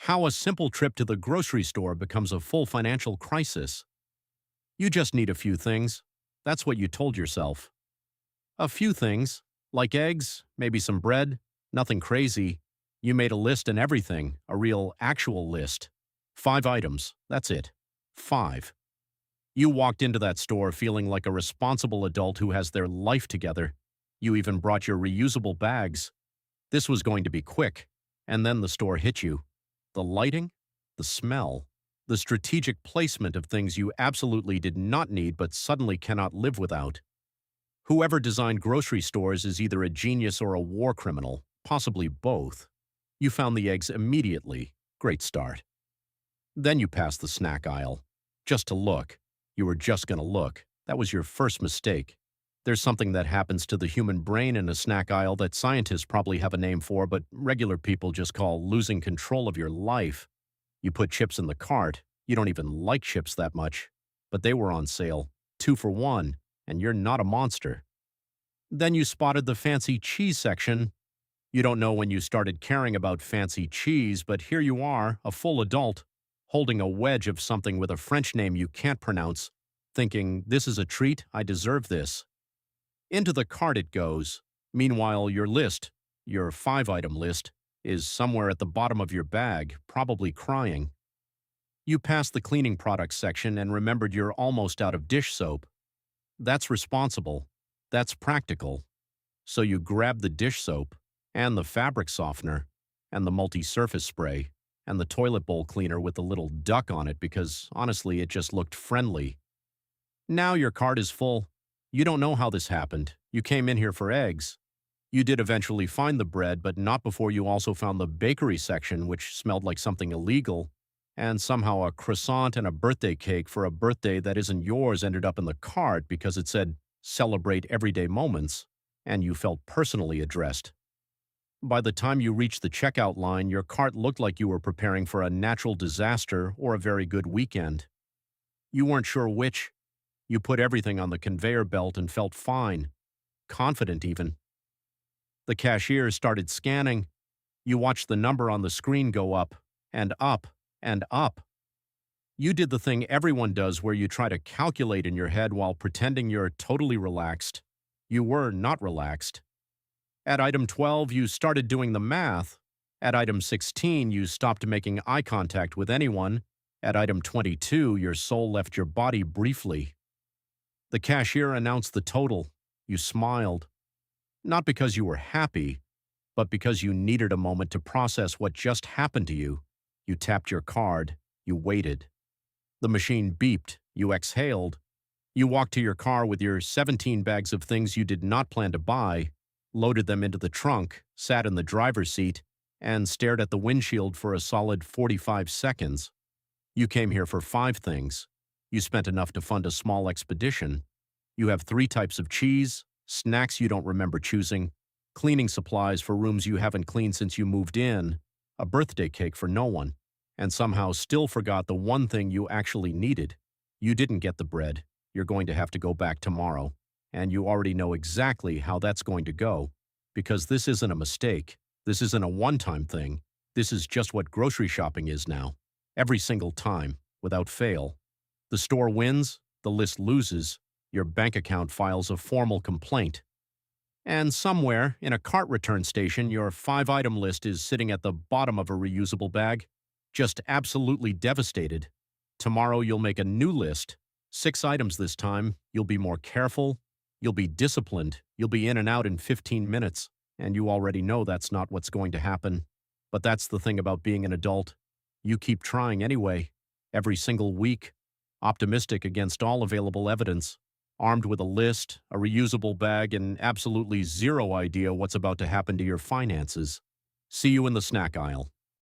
How a simple trip to the grocery store becomes a full financial crisis. You just need a few things. That's what you told yourself. A few things, like eggs, maybe some bread, nothing crazy. You made a list and everything, a real, actual list. 5 items, that's it. 5. You walked into that store feeling like a responsible adult who has their life together. You even brought your reusable bags. This was going to be quick. And then the store hit you. The lighting, the smell, the strategic placement of things you absolutely did not need but suddenly cannot live without. Whoever designed grocery stores is either a genius or a war criminal, possibly both. You found the eggs immediately. Great start. Then you passed the snack aisle. Just to look. You were just going to look. That was your first mistake. There's something that happens to the human brain in a snack aisle that scientists probably have a name for, but regular people just call losing control of your life. You put chips in the cart. You don't even like chips that much. But they were on sale. 2 for 1. And you're not a monster. Then you spotted the fancy cheese section. You don't know when you started caring about fancy cheese, but here you are, a full adult, holding a wedge of something with a French name you can't pronounce, thinking, this is a treat, I deserve this. Into the cart it goes. Meanwhile, your list, your 5-item list, is somewhere at the bottom of your bag, probably crying. You passed the cleaning products section and remembered you're almost out of dish soap. That's responsible. That's practical. So you grab the dish soap, and the fabric softener, and the multi-surface spray, and the toilet bowl cleaner with the little duck on it because, honestly, it just looked friendly. Now your cart is full. You don't know how this happened. You came in here for eggs. You did eventually find the bread, but not before you also found the bakery section, which smelled like something illegal, and somehow a croissant and a birthday cake for a birthday that isn't yours ended up in the cart because it said, celebrate everyday moments, and you felt personally addressed. By the time you reached the checkout line, your cart looked like you were preparing for a natural disaster or a very good weekend. You weren't sure which. You put everything on the conveyor belt and felt fine, confident even. The cashier started scanning. You watched the number on the screen go up, and up, and up. You did the thing everyone does where you try to calculate in your head while pretending you're totally relaxed. You were not relaxed. At item 12, you started doing the math. At item 16, you stopped making eye contact with anyone. At item 22, your soul left your body briefly. The cashier announced the total. You smiled. Not because you were happy, but because you needed a moment to process what just happened to you. You tapped your card. You waited. The machine beeped. You exhaled. You walked to your car with your 17 bags of things you did not plan to buy, loaded them into the trunk, sat in the driver's seat, and stared at the windshield for a solid 45 seconds. You came here for 5 things. You spent enough to fund a small expedition. You have 3 types of cheese, snacks you don't remember choosing, cleaning supplies for rooms you haven't cleaned since you moved in, a birthday cake for no one, and somehow still forgot the one thing you actually needed. You didn't get the bread. You're going to have to go back tomorrow. And you already know exactly how that's going to go, because this isn't a mistake. This isn't a one-time thing. This is just what grocery shopping is now. Every single time, without fail. The store wins, the list loses, your bank account files a formal complaint. And somewhere, in a cart return station, your 5-item list is sitting at the bottom of a reusable bag, just absolutely devastated. Tomorrow you'll make a new list, 6 items this time. You'll be more careful. You'll be disciplined. You'll be in and out in 15 minutes. And you already know that's not what's going to happen. But that's the thing about being an adult. You keep trying anyway, every single week, optimistic against all available evidence, armed with a list, a reusable bag, and absolutely zero idea what's about to happen to your finances. See you in the snack aisle.